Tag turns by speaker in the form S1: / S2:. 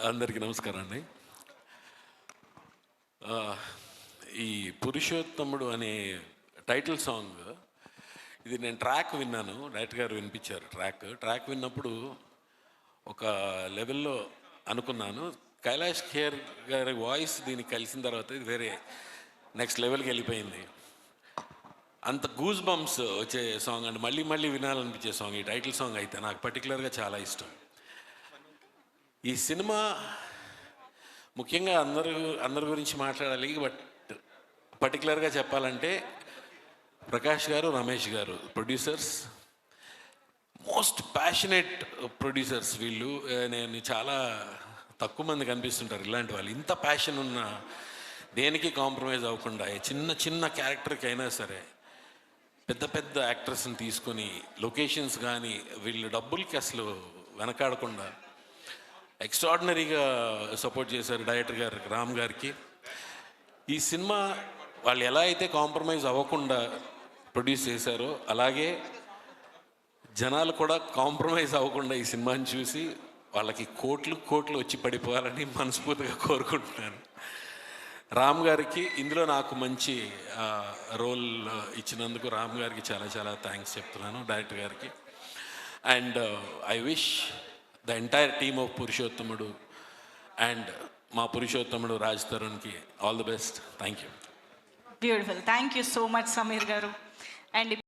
S1: అందరికీ నమస్కారం అండి. ఈ పురుషోత్తముడు అనే టైటిల్ సాంగ్ ఇది నేను ట్రాక్ విన్నాను. డైరెక్టర్ గారు వినిపించారు. ట్రాక్ విన్నప్పుడు ఒక లెవెల్లో అనుకున్నాను, కైలాష్ ఖేర్ గారి వాయిస్ దీనికి కలిసిన తర్వాత ఇది వేరే నెక్స్ట్ లెవెల్కి వెళ్ళిపోయింది. అంత గూస్ బంప్స్ వచ్చే సాంగ్ అండి, మళ్ళీ మళ్ళీ వినాలనిపించే సాంగ్ ఈ టైటిల్ సాంగ్ అయితే నాకు పర్టికులర్గా చాలా ఇష్టం. ఈ సినిమా ముఖ్యంగా అందరి గురించి మాట్లాడాలి, బట్ పర్టికులర్గా చెప్పాలంటే ప్రకాష్ గారు, రమేష్ గారు ప్రొడ్యూసర్స్, మోస్ట్ ప్యాషనేట్ ప్రొడ్యూసర్స్ వీళ్ళు. నేను చాలా తక్కువ మంది కనిపిస్తుంటారు ఇలాంటి వాళ్ళు, ఇంత ప్యాషన్ ఉన్న, దేనికి కాంప్రమైజ్ అవ్వకుండా చిన్న చిన్న క్యారెక్టర్కి అయినా సరే పెద్ద పెద్ద యాక్టర్స్ని తీసుకొని లొకేషన్స్ కానీ వీళ్ళు డబ్బులకి అసలు వెనకాడకుండా ఎక్స్ట్రాడినరీగా సపోర్ట్ చేశారు డైరెక్టర్ గారు రామ్ గారికి. ఈ సినిమా వాళ్ళు ఎలా అయితే కాంప్రమైజ్ అవ్వకుండా ప్రొడ్యూస్ చేశారో అలాగే జనాలు కూడా కాంప్రమైజ్ అవ్వకుండా ఈ సినిమాని చూసి వాళ్ళకి కోట్లు వచ్చి పడిపోవాలని మనస్ఫూర్తిగా కోరుకుంటున్నాను. రామ్ గారికి ఇందులో నాకు మంచి రోల్ ఇచ్చినందుకు రామ్ గారికి చాలా చాలా థ్యాంక్స్ చెప్తున్నాను, డైరెక్టర్ గారికి. And I wish the entire team of Purushothamudu and మా పురుషోత్తముడు రాజ్ తరుణ్కి all the best. Thank you.
S2: Beautiful. Thank you so much Sameer garu. And